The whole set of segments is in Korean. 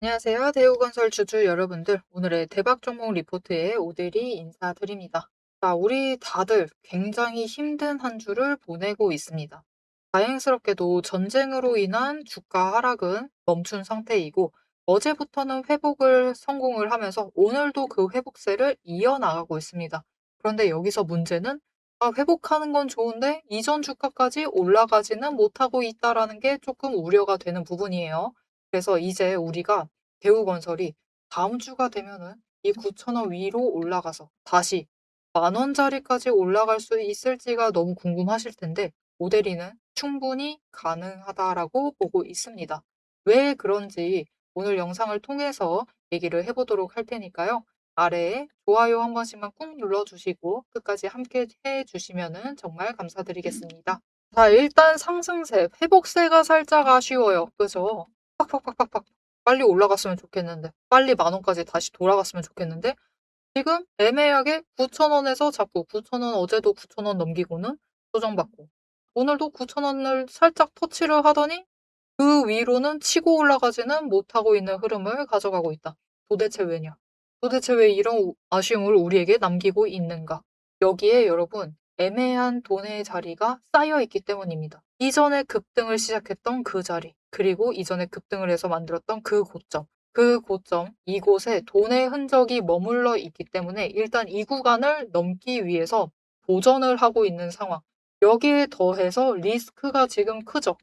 안녕하세요. 대우건설 주주 여러분들. 오늘의 대박 종목 리포트에 오대리 인사드립니다. 자, 우리 다들 굉장히 힘든 한 주를 보내고 있습니다. 다행스럽게도 전쟁으로 인한 주가 하락은 멈춘 상태이고, 어제부터는 회복을 성공을 하면서 오늘도 그 회복세를 이어나가고 있습니다. 그런데 여기서 문제는 회복하는 건 좋은데 이전 주가까지 올라가지는 못하고 있다라는 게 조금 우려가 되는 부분이에요. 그래서 이제 우리가 대우건설이 다음 주가 되면은 이 9,000원 위로 올라가서 다시 10,000원짜리까지 올라갈 수 있을지가 너무 궁금하실 텐데 모델이는 충분히 가능하다라고 보고 있습니다. 왜 그런지 오늘 영상을 통해서 얘기를 해보도록 할 테니까요. 아래에 좋아요 한 번씩만 꾹 눌러주시고 끝까지 함께 해주시면 정말 감사드리겠습니다. 자, 일단 상승세, 회복세가 살짝 아쉬워요. 그죠? 팍팍팍팍팍 빨리 올라갔으면 좋겠는데, 빨리 10,000원까지 다시 돌아갔으면 좋겠는데, 지금 애매하게 9,000원에서 잡고 9,000원 어제도 9,000원 넘기고는 조정받고 오늘도 9,000원을 살짝 터치를 하더니 그 위로는 치고 올라가지는 못하고 있는 흐름을 가져가고 있다. 도대체 왜냐? 도대체 왜 이런 아쉬움을 우리에게 남기고 있는가? 여기에 여러분 애매한 돈의 자리가 쌓여 있기 때문입니다. 이전에 급등을 시작했던 그 자리, 그리고 이전에 급등을 해서 만들었던 그 고점, 이곳에 돈의 흔적이 머물러 있기 때문에 일단 이 구간을 넘기 위해서 도전을 하고 있는 상황. 여기에 더해서 리스크가 지금 크죠.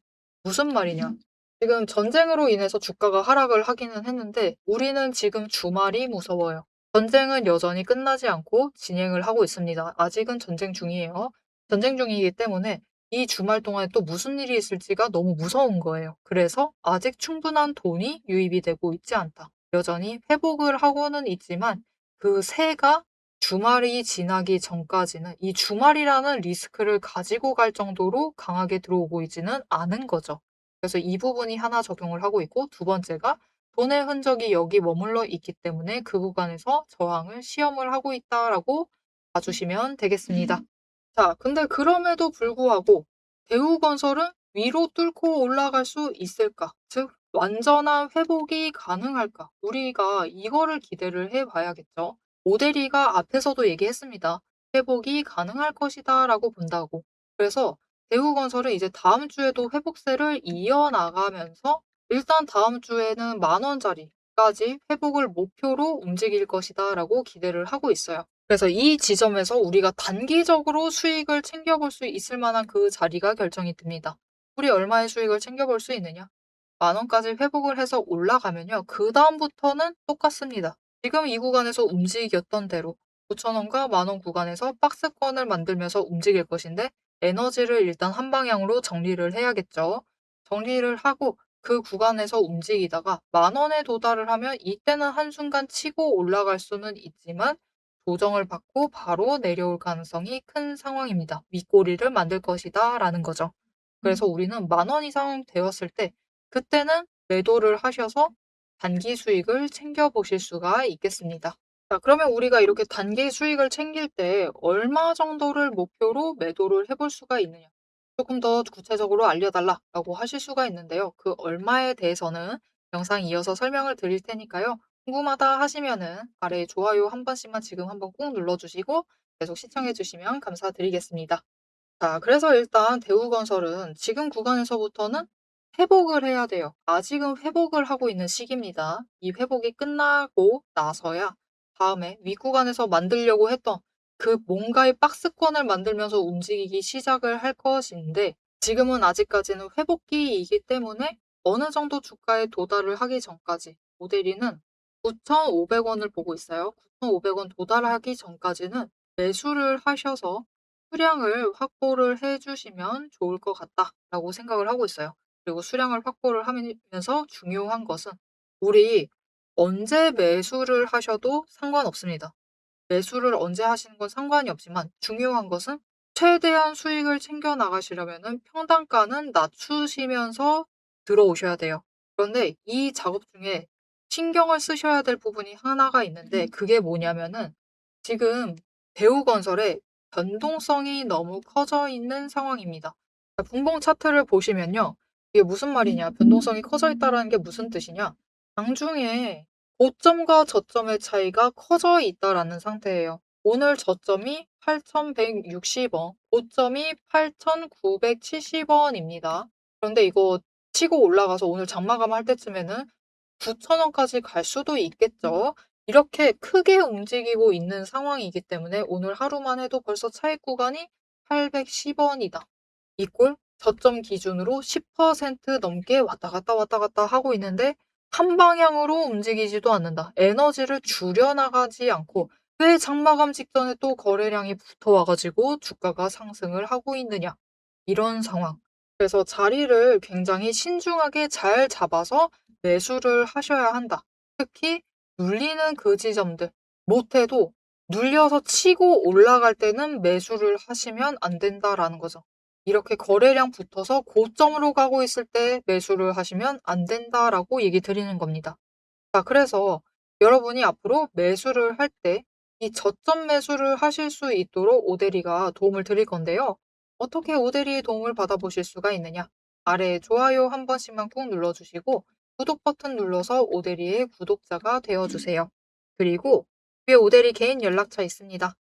무슨 말이냐? 지금 전쟁으로 인해서 주가가 하락을 하기는 했는데 우리는 지금 주말이 무서워요. 전쟁은 여전히 끝나지 않고 진행을 하고 있습니다. 아직은 전쟁 중이에요. 전쟁 중이기 때문에 이 주말 동안에 또 무슨 일이 있을지가 너무 무서운 거예요. 그래서 아직 충분한 돈이 유입이 되고 있지 않다. 여전히 회복을 하고는 있지만 그 새가 주말이 지나기 전까지는 이 주말이라는 리스크를 가지고 갈 정도로 강하게 들어오고 있지는 않은 거죠. 그래서 이 부분이 하나 적용을 하고 있고 두 번째가 돈의 흔적이 여기 머물러 있기 때문에 그 구간에서 저항을 시험을 하고 있다라고 봐주시면 되겠습니다. 자, 근데 그럼에도 불구하고 대우건설은 위로 뚫고 올라갈 수 있을까? 즉, 완전한 회복이 가능할까? 우리가 이거를 기대를 해봐야겠죠. 오데리가 앞에서도 얘기했습니다. 회복이 가능할 것이다 라고 본다고. 그래서 대우건설은 이제 다음 주에도 회복세를 이어나가면서 일단 다음 주에는 10,000원짜리까지 회복을 목표로 움직일 것이다 라고 기대를 하고 있어요. 그래서 이 지점에서 우리가 단기적으로 수익을 챙겨볼 수 있을 만한 그 자리가 결정이 됩니다. 우리 얼마의 수익을 챙겨볼 수 있느냐? 10,000원까지 회복을 해서 올라가면요. 그 다음부터는 똑같습니다. 지금 이 구간에서 움직였던 대로 9,000원과 10,000원 구간에서 박스권을 만들면서 움직일 것인데 에너지를 일단 한 방향으로 정리를 해야겠죠. 정리를 하고 그 구간에서 움직이다가 10,000원에 도달을 하면 이때는 한순간 치고 올라갈 수는 있지만 조정을 받고 바로 내려올 가능성이 큰 상황입니다. 윗꼬리를 만들 것이다 라는 거죠. 그래서 우리는 10,000원 이상 되었을 때 그때는 매도를 하셔서 단기 수익을 챙겨보실 수가 있겠습니다. 자, 그러면 우리가 이렇게 단기 수익을 챙길 때 얼마 정도를 목표로 매도를 해볼 수가 있느냐? 조금 더 구체적으로 알려달라고 하실 수가 있는데요. 그 얼마에 대해서는 영상 이어서 설명을 드릴 테니까요. 궁금하다 하시면은 아래 좋아요 한 번씩만 지금 한번 꾹 눌러주시고 계속 시청해 주시면 감사드리겠습니다. 자, 그래서 일단 대우건설은 지금 구간에서부터는 회복을 해야 돼요. 아직은 회복을 하고 있는 시기입니다. 이 회복이 끝나고 나서야 다음에 윗구간에서 만들려고 했던 그 뭔가의 박스권을 만들면서 움직이기 시작을 할 것인데 지금은 아직까지는 회복기이기 때문에 어느 정도 주가에 도달을 하기 전까지 모델이는 9,500원을 보고 있어요. 9,500원 도달하기 전까지는 매수를 하셔서 수량을 확보를 해 주시면 좋을 것 같다라고 생각을 하고 있어요. 그리고 수량을 확보를 하면서 중요한 것은 우리 언제 매수를 하셔도 상관없습니다. 매수를 언제 하시는 건 상관이 없지만 중요한 것은 최대한 수익을 챙겨 나가시려면은 평단가는 낮추시면서 들어오셔야 돼요. 그런데 이 작업 중에 신경을 쓰셔야 될 부분이 하나가 있는데 그게 뭐냐면은 지금 대우건설에 변동성이 너무 커져 있는 상황입니다. 분봉 차트를 보시면요. 이게 무슨 말이냐? 변동성이 커져 있다라는 게 무슨 뜻이냐? 장중에 고점과 저점의 차이가 커져 있다라는 상태예요. 오늘 저점이 8,160원, 고점이 8,970원입니다. 그런데 이거 치고 올라가서 오늘 장마감 할 때쯤에는 9,000원까지 갈 수도 있겠죠. 이렇게 크게 움직이고 있는 상황이기 때문에 오늘 하루만 해도 벌써 차익 구간이 810원이다. 이꼴 저점 기준으로 10% 넘게 왔다 갔다 왔다 갔다 하고 있는데 한 방향으로 움직이지도 않는다. 에너지를 줄여나가지 않고 왜 장마감 직전에 또 거래량이 붙어와가지고 주가가 상승을 하고 있느냐. 이런 상황. 그래서 자리를 굉장히 신중하게 잘 잡아서 매수를 하셔야 한다. 특히 눌리는 그 지점들. 못해도 눌려서 치고 올라갈 때는 매수를 하시면 안 된다라는 거죠. 이렇게 거래량 붙어서 고점으로 가고 있을 때 매수를 하시면 안 된다라고 얘기 드리는 겁니다. 자, 그래서 여러분이 앞으로 매수를 할 때 이 저점 매수를 하실 수 있도록 오대리가 도움을 드릴 건데요. 어떻게 오대리의 도움을 받아보실 수가 있느냐? 아래에 좋아요 한 번씩만 꾹 눌러주시고 구독 버튼 눌러서 오대리의 구독자가 되어주세요. 그리고 위에 오대리 개인 연락처 있습니다.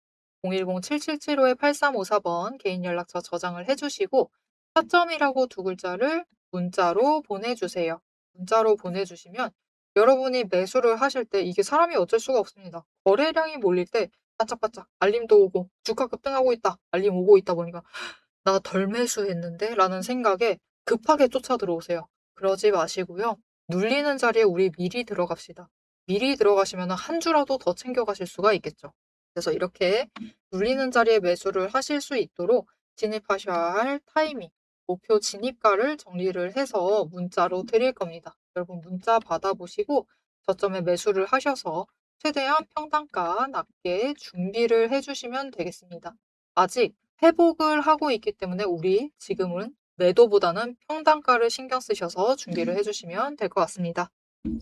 010-7775-8354번 개인 연락처 저장을 해주시고 타점이라고 두 글자를 문자로 보내주세요. 문자로 보내주시면 여러분이 매수를 하실 때 이게 사람이 어쩔 수가 없습니다. 거래량이 몰릴 때 반짝반짝 알림도 오고 주가 급등하고 있다. 알림 오고 있다 보니까 '나 덜 매수했는데?' 라는 생각에 급하게 쫓아 들어오세요. 그러지 마시고요. 눌리는 자리에 우리 미리 들어갑시다. 미리 들어가시면 한 주라도 더 챙겨 가실 수가 있겠죠. 그래서 이렇게 눌리는 자리에 매수를 하실 수 있도록 진입하셔야 할 타이밍, 목표 진입가를 정리를 해서 문자로 드릴 겁니다. 여러분 문자 받아보시고 저점에 매수를 하셔서 최대한 평단가 낮게 준비를 해 주시면 되겠습니다. 아직 회복을 하고 있기 때문에 우리 지금은 매도보다는 평단가를 신경 쓰셔서 준비를 해 주시면 될 것 같습니다.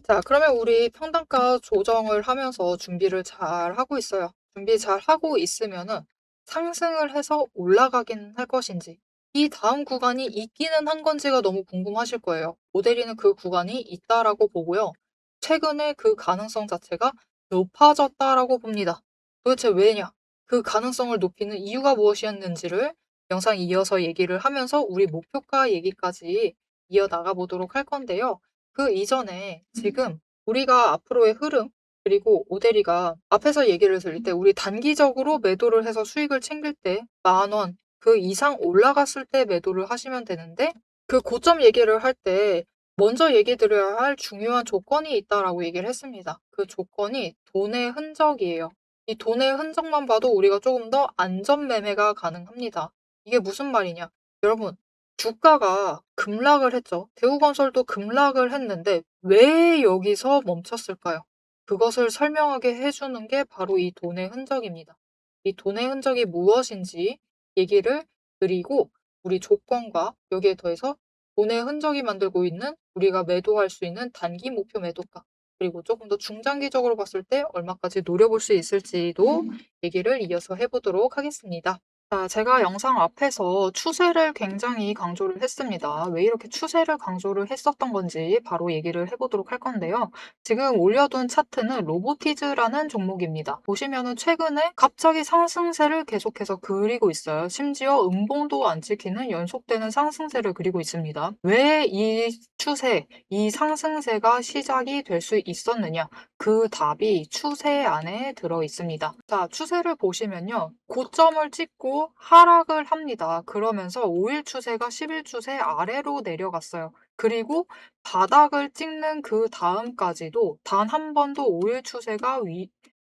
자, 그러면 우리 평단가 조정을 하면서 준비를 잘 하고 있어요. 준비 잘 하고 있으면은 상승을 해서 올라가긴 할 것인지, 이 다음 구간이 있기는 한 건지가 너무 궁금하실 거예요. 모델이는 그 구간이 있다라고 보고요. 최근에 그 가능성 자체가 높아졌다라고 봅니다. 도대체 왜냐? 그 가능성을 높이는 이유가 무엇이었는지를 영상 이어서 얘기를 하면서 우리 목표가 얘기까지 이어나가 보도록 할 건데요. 그 이전에 지금 우리가 앞으로의 흐름, 그리고 오대리가 앞에서 얘기를 들을 때 우리 단기적으로 매도를 해서 수익을 챙길 때 10,000원 그 이상 올라갔을 때 매도를 하시면 되는데, 그 고점 얘기를 할 때 먼저 얘기 드려야 할 중요한 조건이 있다라고 얘기를 했습니다. 그 조건이 돈의 흔적이에요. 이 돈의 흔적만 봐도 우리가 조금 더 안전 매매가 가능합니다. 이게 무슨 말이냐? 여러분, 주가가 급락을 했죠. 대우건설도 급락을 했는데 왜 여기서 멈췄을까요? 그것을 설명하게 해주는 게 바로 이 돈의 흔적입니다. 이 돈의 흔적이 무엇인지 얘기를 드리고, 우리 조건과 여기에 더해서 돈의 흔적이 만들고 있는 우리가 매도할 수 있는 단기 목표 매도가, 그리고 조금 더 중장기적으로 봤을 때 얼마까지 노려볼 수 있을지도 얘기를 이어서 해보도록 하겠습니다. 자, 제가 영상 앞에서 추세를 굉장히 강조를 했습니다. 왜 이렇게 추세를 강조를 했었던 건지 바로 얘기를 해보도록 할 건데요. 지금 올려둔 차트는 로보티즈라는 종목입니다. 보시면은 최근에 갑자기 상승세를 계속해서 그리고 있어요. 심지어 음봉도 안 찍히는 연속되는 상승세를 그리고 있습니다. 왜 이 추세, 이 상승세가 시작이 될 수 있었느냐? 그 답이 추세 안에 들어 있습니다. 자, 추세를 보시면요. 고점을 찍고 하락을 합니다. 그러면서 5일 추세가 10일 추세 아래로 내려갔어요. 그리고 바닥을 찍는 그 다음까지도 단 한 번도 5일 추세가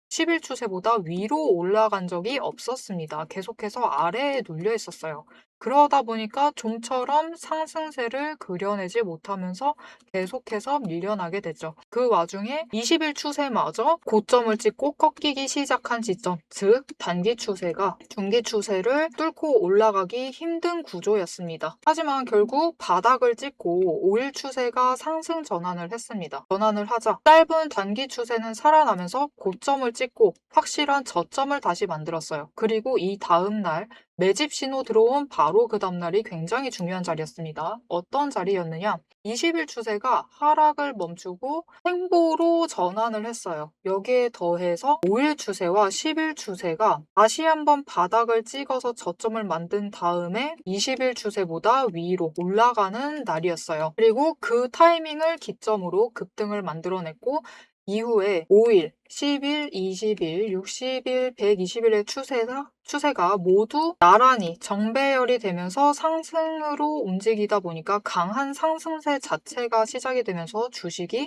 10일 추세보다 위로 올라간 적이 없었습니다. 계속해서 아래에 눌려 있었어요. 그러다 보니까 좀처럼 상승세를 그려내지 못하면서 계속해서 밀려나게 됐죠. 그 와중에 20일 추세마저 고점을 찍고 꺾이기 시작한 시점, 즉 단기 추세가 중기 추세를 뚫고 올라가기 힘든 구조였습니다. 하지만 결국 바닥을 찍고 5일 추세가 상승 전환을 했습니다. 전환을 하자 짧은 단기 추세는 살아나면서 고점을 찍고 확실한 저점을 다시 만들었어요. 그리고 이 다음 날 매집 신호 들어온 바로 그 다음날이 굉장히 중요한 자리였습니다. 어떤 자리였느냐? 20일 추세가 하락을 멈추고 횡보로 전환을 했어요. 여기에 더해서 5일 추세와 10일 추세가 다시 한번 바닥을 찍어서 저점을 만든 다음에 20일 추세보다 위로 올라가는 날이었어요. 그리고 그 타이밍을 기점으로 급등을 만들어냈고 이후에 5일, 10일, 20일, 60일, 120일의 추세가 모두 나란히 정배열이 되면서 상승으로 움직이다 보니까 강한 상승세 자체가 시작이 되면서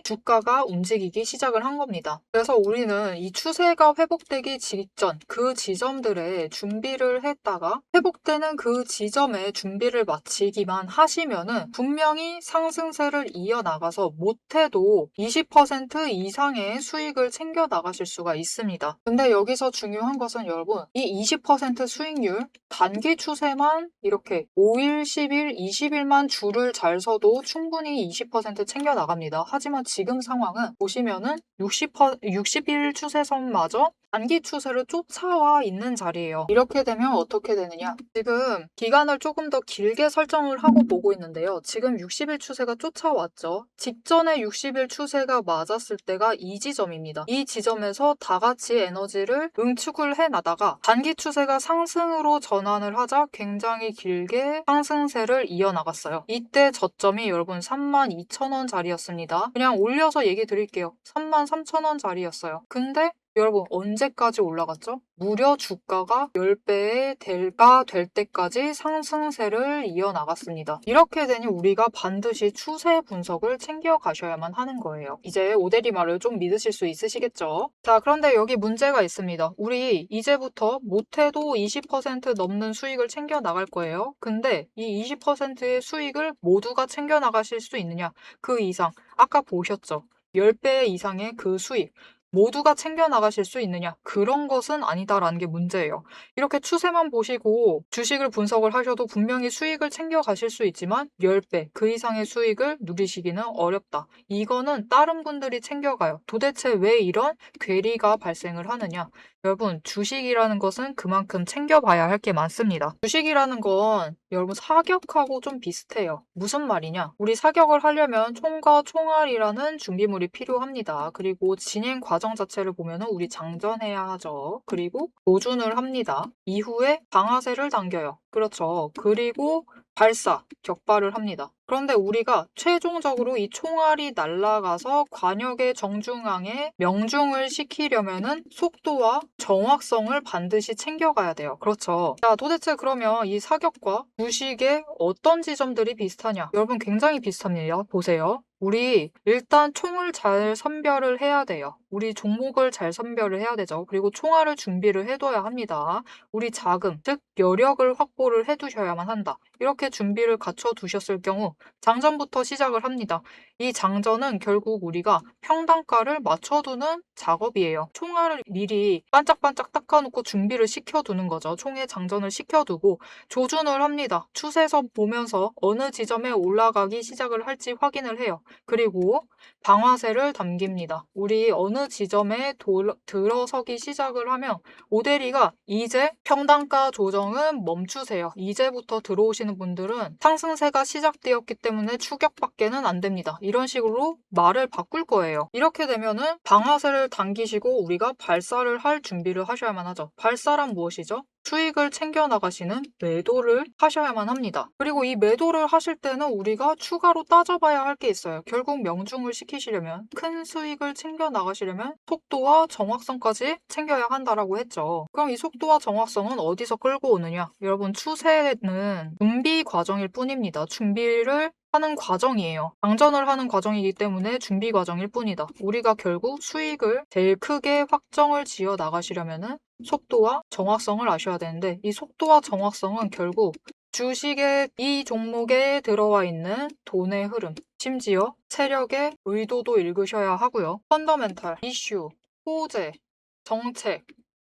주가가 움직이기 시작을 한 겁니다. 그래서 우리는 이 추세가 회복되기 직전 그 지점들에 준비를 했다가 회복되는 그 지점에 준비를 마치기만 하시면은 분명히 상승세를 이어나가서 못해도 20% 이상의 수익을 챙겨 나가실 수가 있습니다. 근데 여기서 중요한 것은 여러분, 이 20% 수익률 단기 추세만 이렇게 5일, 10일, 20일만 줄을 잘 서도 충분히 20% 챙겨 나갑니다. 하지만 지금 상황은 보시면은 60일 추세선마저 단기 추세를 쫓아와 있는 자리예요. 이렇게 되면 어떻게 되느냐? 지금 기간을 조금 더 길게 설정을 하고 보고 있는데요. 지금 60일 추세가 쫓아왔죠. 직전에 60일 추세가 맞았을 때가 이 지점입니다. 이 지점에서 다 같이 에너지를 응축을 해나다가 단기 추세가 상승으로 전환을 하자 굉장히 길게 상승세를 이어나갔어요. 이때 저점이 여러분 32,000원 자리였습니다. 그냥 올려서 얘기 드릴게요. 33,000원 자리였어요. 근데 여러분 언제까지 올라갔죠? 무려 주가가 10배의 대가 될 때까지 상승세를 이어나갔습니다. 이렇게 되니 우리가 반드시 추세 분석을 챙겨 가셔야만 하는 거예요. 이제 오대리 말을 좀 믿으실 수 있으시겠죠? 자, 그런데 여기 문제가 있습니다. 우리 이제부터 못해도 20% 넘는 수익을 챙겨 나갈 거예요. 근데 이 20%의 수익을 모두가 챙겨 나가실 수 있느냐? 그 이상 아까 보셨죠? 10배 이상의 그 수익 모두가 챙겨 나가실 수 있느냐? 그런 것은 아니다라는 게 문제예요. 이렇게 추세만 보시고 주식을 분석을 하셔도 분명히 수익을 챙겨 가실 수 있지만 10배 그 이상의 수익을 누리시기는 어렵다. 이거는 다른 분들이 챙겨가요. 도대체 왜 이런 괴리가 발생을 하느냐? 여러분, 주식이라는 것은 그만큼 챙겨봐야 할 게 많습니다. 주식이라는 건 여러분 사격하고 좀 비슷해요. 무슨 말이냐? 우리 사격을 하려면 총과 총알이라는 준비물이 필요합니다. 그리고 진행 과정 자체를 보면은 우리 장전해야 하죠. 그리고 조준을 합니다. 이후에 방아쇠를 당겨요. 그렇죠. 그리고 발사, 격발을 합니다. 그런데 우리가 최종적으로 이 총알이 날아가서 관역의 정중앙에 명중을 시키려면은 속도와 정확성을 반드시 챙겨가야 돼요. 그렇죠. 자, 도대체 그러면 이 사격과 주식의 어떤 지점들이 비슷하냐? 여러분 굉장히 비슷합니다. 보세요. 우리 일단 총을 잘 선별을 해야 돼요. 우리 종목을 잘 선별을 해야 되죠. 그리고 총알을 준비를 해둬야 합니다. 우리 자금, 즉 여력을 확보를 해두셔야만 한다. 이렇게 준비를 갖춰두셨을 경우 장전부터 시작을 합니다. 이 장전은 결국 우리가 평단가를 맞춰두는 작업이에요. 총알을 미리 반짝반짝 닦아놓고 준비를 시켜두는 거죠. 총에 장전을 시켜두고 조준을 합니다. 추세선 보면서 어느 지점에 올라가기 시작을 할지 확인을 해요. 그리고 방아쇠를 당깁니다. 우리 어느 지점에 들어서기 시작을 하면 오대리가 이제 평단가 조정은 멈추세요. 이제부터 들어오시는 분들은 상승세가 시작되었기 때문에 추격밖에는 안 됩니다. 이런 식으로 말을 바꿀 거예요. 이렇게 되면은 방아쇠를 당기시고 우리가 발사를 할 준비를 하셔야만 하죠. 발사란 무엇이죠? 수익을 챙겨 나가시는 매도를 하셔야만 합니다. 그리고 이 매도를 하실 때는 우리가 추가로 따져봐야 할 게 있어요. 결국 명중을 시키시려면 큰 수익을 챙겨 나가시려면 속도와 정확성까지 챙겨야 한다라고 했죠. 그럼 이 속도와 정확성은 어디서 끌고 오느냐? 여러분 추세는 준비 과정일 뿐입니다. 준비를 하는 과정이에요. 장전을 하는 과정이기 때문에 준비 과정일 뿐이다. 우리가 결국 수익을 제일 크게 확정을 지어 나가시려면은 속도와 정확성을 아셔야 되는데 이 속도와 정확성은 결국 주식의 이 종목에 들어와 있는 돈의 흐름, 심지어 세력의 의도도 읽으셔야 하고요. 펀더멘탈, 이슈, 호재, 정책,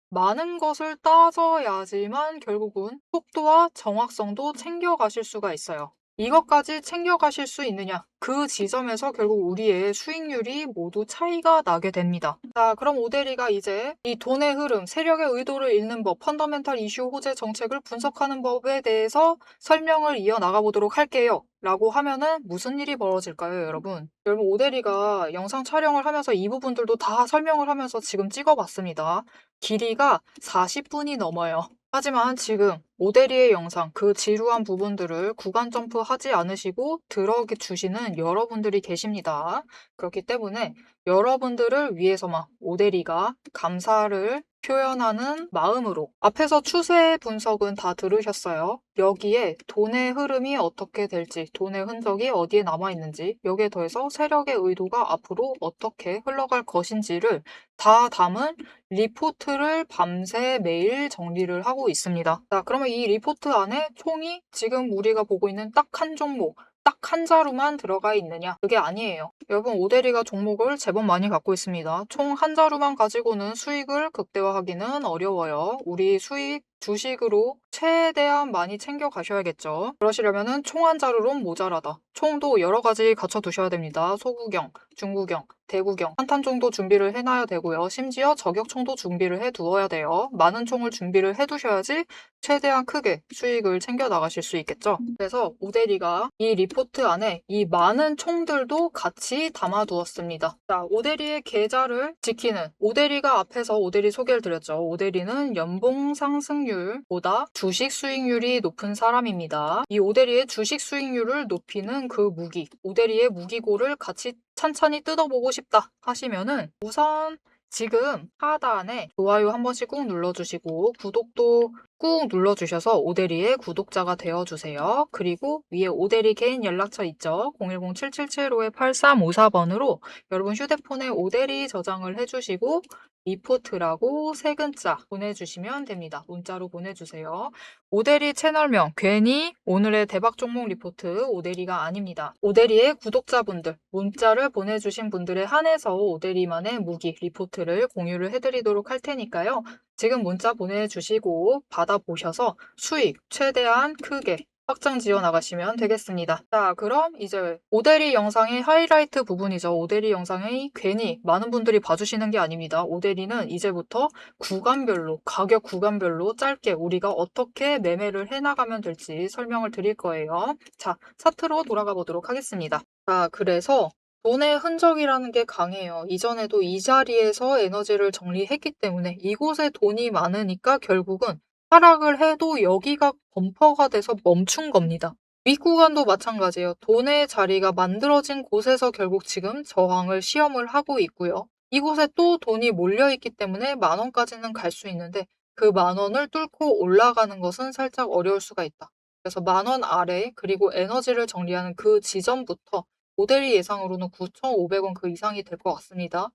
많은 것을 따져야지만 결국은 속도와 정확성도 챙겨가실 수가 있어요. 이것까지 챙겨가실 수 있느냐? 그 지점에서 결국 우리의 수익률이 모두 차이가 나게 됩니다. 자, 그럼 오대리가 이제 이 돈의 흐름, 세력의 의도를 읽는 법, 펀더멘탈 이슈 호재 정책을 분석하는 법에 대해서 설명을 이어나가 보도록 할게요. 라고 하면은 무슨 일이 벌어질까요, 여러분? 여러분, 오대리가 영상 촬영을 하면서 이 부분들도 다 설명을 하면서 지금 찍어봤습니다. 길이가 40분이 넘어요. 하지만 지금 오대리의 영상, 그 지루한 부분들을 구간 점프하지 않으시고 들어주시는 여러분들이 계십니다. 그렇기 때문에 여러분들을 위해서만 오대리가 감사를 표현하는 마음으로 앞에서 추세 분석은 다 들으셨어요. 여기에 돈의 흐름이 어떻게 될지, 돈의 흔적이 어디에 남아있는지, 여기에 더해서 세력의 의도가 앞으로 어떻게 흘러갈 것인지를 다 담은 리포트를 밤새 매일 정리를 하고 있습니다. 자, 그러면 이 리포트 안에 총이 지금 우리가 보고 있는 딱 한 종목, 딱 한 자루만 들어가 있느냐? 그게 아니에요. 여러분, 오대리가 종목을 제법 많이 갖고 있습니다. 총 한 자루만 가지고는 수익을 극대화하기는 어려워요. 우리 수익 주식으로 최대한 많이 챙겨 가셔야겠죠. 그러시려면은 총 한 자루론 모자라다. 총도 여러 가지 갖춰 두셔야 됩니다. 소구경, 중구경, 대구경, 한탄 정도 준비를 해놔야 되고요. 심지어 저격총도 준비를 해 두어야 돼요. 많은 총을 준비를 해 두셔야지 최대한 크게 수익을 챙겨 나가실 수 있겠죠. 그래서 오대리가 이 리포트 안에 이 많은 총들도 같이 담아 두었습니다. 자, 오대리의 계좌를 지키는 오대리가 앞에서 오대리 소개를 드렸죠. 오대리는 연봉 상승률보다 주식 수익률이 높은 사람입니다. 이 오대리의 주식 수익률을 높이는 그 무기, 오대리의 무기고를 같이 찬찬히 뜯어보고 싶다 하시면은 우선 지금 하단에 좋아요 한 번씩 꾹 눌러주시고 구독도 꾹 눌러주셔서 오대리의 구독자가 되어주세요. 그리고 위에 오대리 개인 연락처 있죠? 010-7775-8354번으로 여러분 휴대폰에 오대리 저장을 해주시고 리포트라고 세 글자 보내주시면 됩니다. 문자로 보내주세요. 오대리 채널명 괜히 오늘의 대박 종목 리포트 오대리가 아닙니다. 오대리의 구독자분들 문자를 보내주신 분들에 한해서 오대리만의 무기 리포트를 공유를 해드리도록 할 테니까요. 지금 문자 보내주시고 받아보셔서 수익 최대한 크게 확장 지어 나가시면 되겠습니다. 자, 그럼 이제 오대리 영상의 하이라이트 부분이죠. 오대리 영상이 괜히 많은 분들이 봐주시는 게 아닙니다. 오대리는 이제부터 구간별로, 가격 구간별로 짧게 우리가 어떻게 매매를 해나가면 될지 설명을 드릴 거예요. 자, 차트로 돌아가 보도록 하겠습니다. 자, 그래서 돈의 흔적이라는 게 강해요. 이전에도 이 자리에서 에너지를 정리했기 때문에 이곳에 돈이 많으니까 결국은 하락을 해도 여기가 범퍼가 돼서 멈춘 겁니다. 윗구간도 마찬가지예요. 돈의 자리가 만들어진 곳에서 결국 지금 저항을 시험을 하고 있고요. 이곳에 또 돈이 몰려있기 때문에 10,000원까지는 갈 수 있는데 그 10,000원을 뚫고 올라가는 것은 살짝 어려울 수가 있다. 그래서 10,000원 아래 그리고 에너지를 정리하는 그 지점부터 모델이 예상으로는 9,500원 그 이상이 될 것 같습니다.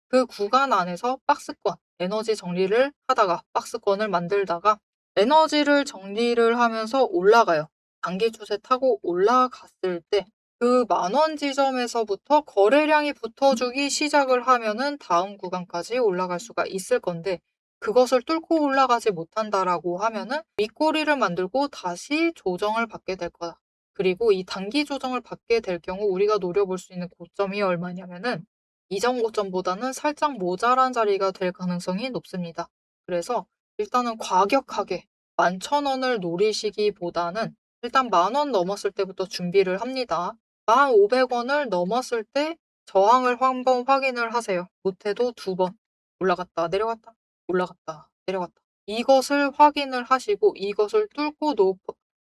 그 구간 안에서 박스권, 에너지 정리를 하다가 박스권을 만들다가 에너지를 정리를 하면서 올라가요. 단기 추세 타고 올라갔을 때 그 10,000원 지점에서부터 거래량이 붙어주기 시작을 하면은 다음 구간까지 올라갈 수가 있을 건데 그것을 뚫고 올라가지 못한다라고 하면은 윗꼬리를 만들고 다시 조정을 받게 될 거다. 그리고 이 단기 조정을 받게 될 경우 우리가 노려볼 수 있는 고점이 얼마냐면은 이전 고점보다는 살짝 모자란 자리가 될 가능성이 높습니다. 그래서 일단은 과격하게 11,000원을 노리시기보다는 일단 10,000원 넘었을 때부터 준비를 합니다. 1,500원을 넘었을 때 저항을 한번 확인을 하세요. 못해도 2번 올라갔다 내려갔다 올라갔다 내려갔다. 이것을 확인을 하시고 이것을 뚫고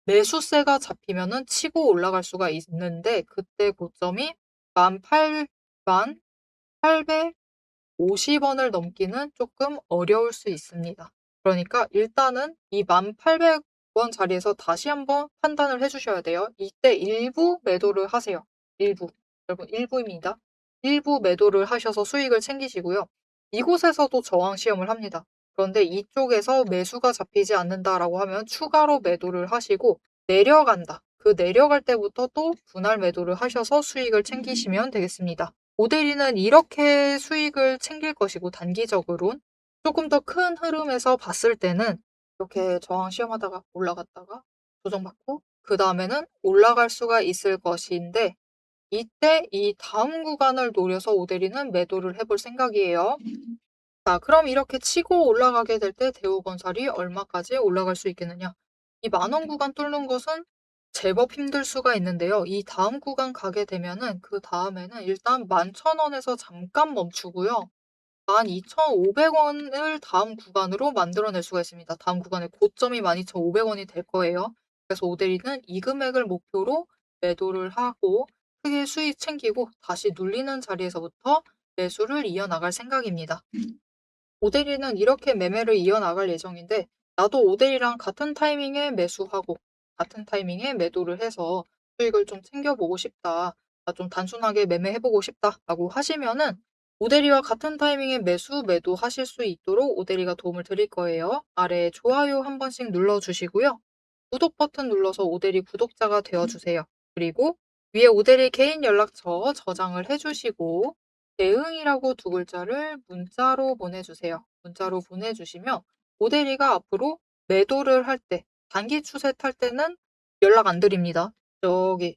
매수세가 잡히면은 치고 올라갈 수가 있는데 그때 고점이 18,850원을 넘기는 조금 어려울 수 있습니다. 그러니까 일단은 이 18,000원 자리에서 다시 한번 판단을 해주셔야 돼요. 이때 일부 매도를 하세요. 일부. 여러분 일부입니다. 일부 매도를 하셔서 수익을 챙기시고요. 이곳에서도 저항 시험을 합니다. 그런데 이쪽에서 매수가 잡히지 않는다라고 하면 추가로 매도를 하시고 내려간다. 그 내려갈 때부터 또 분할 매도를 하셔서 수익을 챙기시면 되겠습니다. 오데리는 이렇게 수익을 챙길 것이고 단기적으론 조금 더 큰 흐름에서 봤을 때는 이렇게 저항 시험하다가 올라갔다가 조정받고 그다음에는 올라갈 수가 있을 것인데 이때 이 다음 구간을 노려서 오대리는 매도를 해볼 생각이에요. 자, 그럼 이렇게 치고 올라가게 될 때 대우건설이 얼마까지 올라갈 수 있겠느냐? 이 만원 구간 뚫는 것은 제법 힘들 수가 있는데요. 이 다음 구간 가게 되면은 그 다음에는 일단 11,000원에서 잠깐 멈추고요. 12,500원을 다음 구간으로 만들어낼 수가 있습니다. 다음 구간의 고점이 12,500원이 될 거예요. 그래서 오대리는 이 금액을 목표로 매도를 하고 크게 수익 챙기고 다시 눌리는 자리에서부터 매수를 이어나갈 생각입니다. 오대리는 이렇게 매매를 이어나갈 예정인데 나도 오대리랑 같은 타이밍에 매수하고 같은 타이밍에 매도를 해서 수익을 좀 챙겨보고 싶다. 나 좀 단순하게 매매해보고 싶다라고 하시면은 오대리와 같은 타이밍에 매수, 매도 하실 수 있도록 오대리가 도움을 드릴 거예요. 아래에 좋아요 한 번씩 눌러주시고요. 구독 버튼 눌러서 오대리 구독자가 되어주세요. 그리고 위에 오대리 개인 연락처 저장을 해주시고 대응이라고 두 글자를 문자로 보내주세요. 문자로 보내주시면 오대리가 앞으로 매도를 할 때, 단기 추세 탈 때는 연락 안 드립니다. 저기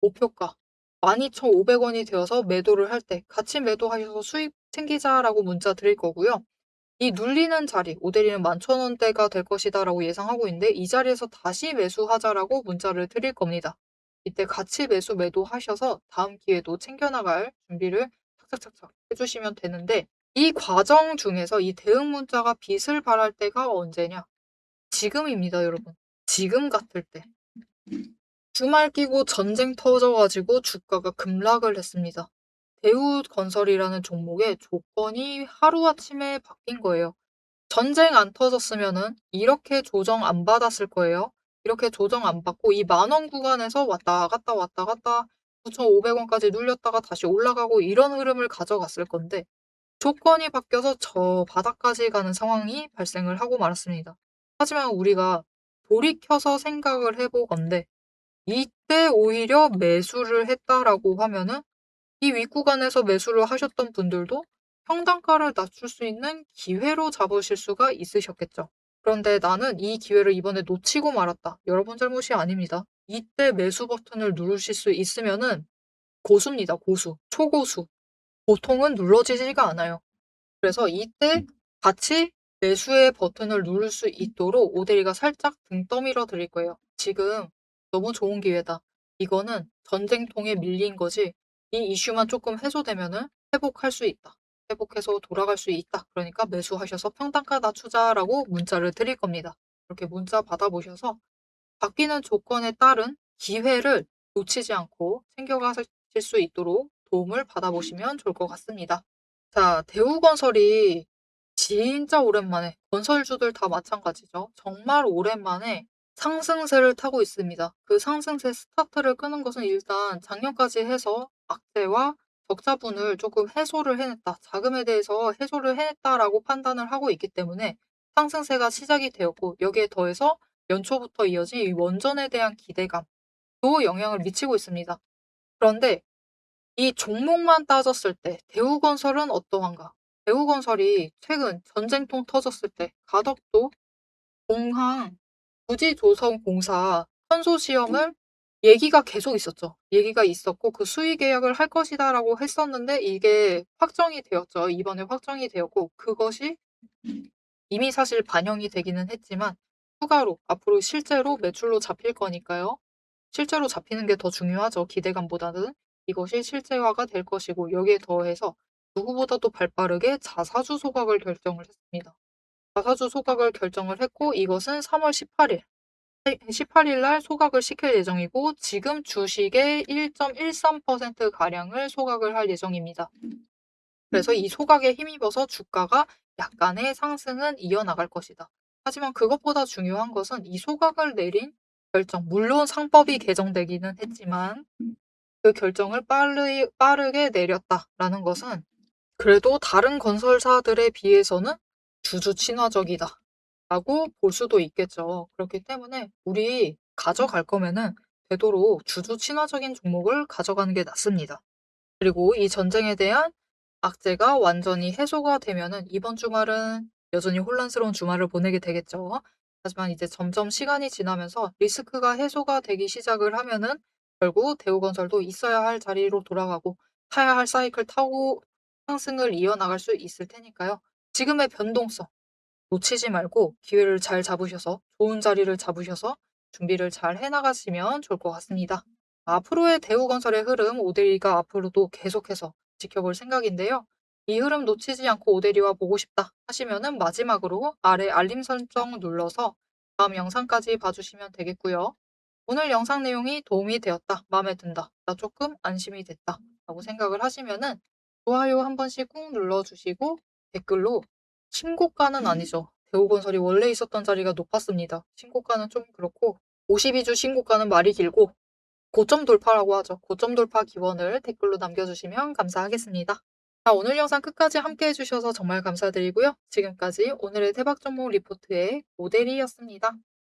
목표가 12,500원이 되어서 매도를 할 때 같이 매도하셔서 수익 챙기자라고 문자 드릴 거고요. 이 눌리는 자리, 오대리는 11,000원대가 될 것이다라고 예상하고 있는데 이 자리에서 다시 매수하자라고 문자를 드릴 겁니다. 이때 같이 매수 매도하셔서 다음 기회도 챙겨나갈 준비를 착착착착 해주시면 되는데 이 과정 중에서 이 대응 문자가 빛을 발할 때가 언제냐? 지금입니다, 여러분. 지금 같을 때. 주말 끼고 전쟁 터져가지고 주가가 급락을 했습니다. 대우건설이라는 종목의 조건이 하루아침에 바뀐 거예요. 전쟁 안 터졌으면은 이렇게 조정 안 받았을 거예요. 이렇게 조정 안 받고 이 만원 구간에서 왔다 갔다 왔다 갔다 9,500원까지 눌렸다가 다시 올라가고 이런 흐름을 가져갔을 건데 조건이 바뀌어서 저 바닥까지 가는 상황이 발생을 하고 말았습니다. 하지만 우리가 돌이켜서 생각을 해보건대 이때 오히려 매수를 했다라고 하면은 이 윗구간에서 매수를 하셨던 분들도 평단가를 낮출 수 있는 기회로 잡으실 수가 있으셨겠죠. 그런데 나는 이 기회를 이번에 놓치고 말았다. 여러분 잘못이 아닙니다. 이때 매수 버튼을 누르실 수 있으면은 고수입니다. 고수. 초고수. 보통은 눌러지지가 않아요. 그래서 이때 같이 매수의 버튼을 누를 수 있도록 오대리가 살짝 등 떠밀어 드릴 거예요. 지금 너무 좋은 기회다. 이거는 전쟁통에 밀린 거지. 이 이슈만 조금 해소되면은 회복할 수 있다. 회복해서 돌아갈 수 있다. 그러니까 매수하셔서 평단가 낮추자라고 문자를 드릴 겁니다. 이렇게 문자 받아보셔서 바뀌는 조건에 따른 기회를 놓치지 않고 챙겨가실 수 있도록 도움을 받아보시면 좋을 것 같습니다. 자, 대우건설이 진짜 오랜만에, 건설주들 다 마찬가지죠. 정말 오랜만에 상승세를 타고 있습니다. 그 상승세 스타트를 끄는 것은 일단 작년까지 해서 악재와 적자분을 조금 해소를 해냈다. 자금에 대해서 해소를 해냈다라고 판단을 하고 있기 때문에 상승세가 시작이 되었고 여기에 더해서 연초부터 이어진 이 원전에 대한 기대감도 영향을 미치고 있습니다. 그런데 이 종목만 따졌을 때 대우건설은 어떠한가? 대우건설이 최근 전쟁통 터졌을 때 가덕도, 공항, 부지조성공사 현소시험을 얘기가 계속 있었죠. 얘기가 있었고 그 수의 계약을 할 것이다라고 했었는데 이게 확정이 되었죠. 이번에 확정이 되었고 그것이 이미 사실 반영이 되기는 했지만 추가로 앞으로 실제로 매출로 잡힐 거니까요. 실제로 잡히는 게 더 중요하죠. 기대감보다는. 이것이 실제화가 될 것이고 여기에 더해서 누구보다도 발빠르게 자사주 소각을 결정을 했습니다. 자사주 소각을 결정을 했고 이것은 3월 18일 18일 날 소각을 시킬 예정이고 지금 주식의 1.13% 가량을 소각을 할 예정입니다. 그래서 이 소각에 힘입어서 주가가 약간의 상승은 이어나갈 것이다. 하지만 그것보다 중요한 것은 이 소각을 내린 결정, 물론 상법이 개정되기는 했지만 그 결정을 빠르게 내렸다라는 것은 그래도 다른 건설사들에 비해서는 주주 친화적이다 라고 볼 수도 있겠죠. 그렇기 때문에 우리 가져갈 거면은 되도록 주주 친화적인 종목을 가져가는 게 낫습니다. 그리고 이 전쟁에 대한 악재가 완전히 해소가 되면은 이번 주말은 여전히 혼란스러운 주말을 보내게 되겠죠. 하지만 이제 점점 시간이 지나면서 리스크가 해소가 되기 시작을 하면은 결국 대우건설도 있어야 할 자리로 돌아가고 타야 할 사이클 타고 상승을 이어나갈 수 있을 테니까요. 지금의 변동성 놓치지 말고 기회를 잘 잡으셔서 좋은 자리를 잡으셔서 준비를 잘 해나가시면 좋을 것 같습니다. 앞으로의 대우건설의 흐름 오데리가 앞으로도 계속해서 지켜볼 생각인데요. 이 흐름 놓치지 않고 오데리와 보고 싶다 하시면은 마지막으로 아래 알림 설정 눌러서 다음 영상까지 봐주시면 되겠고요. 오늘 영상 내용이 도움이 되었다, 마음에 든다, 나 조금 안심이 됐다 라고 생각을 하시면은 좋아요 한 번씩 꾹 눌러주시고 댓글로 신고가는 아니죠. 대우건설이 원래 있었던 자리가 높았습니다. 신고가는 좀 그렇고 52주 신고가는 말이 길고 고점 돌파라고 하죠. 고점 돌파 기원을 댓글로 남겨주시면 감사하겠습니다. 자, 오늘 영상 끝까지 함께 해주셔서 정말 감사드리고요. 지금까지 오늘의 대박 종목 리포트의 모델이었습니다.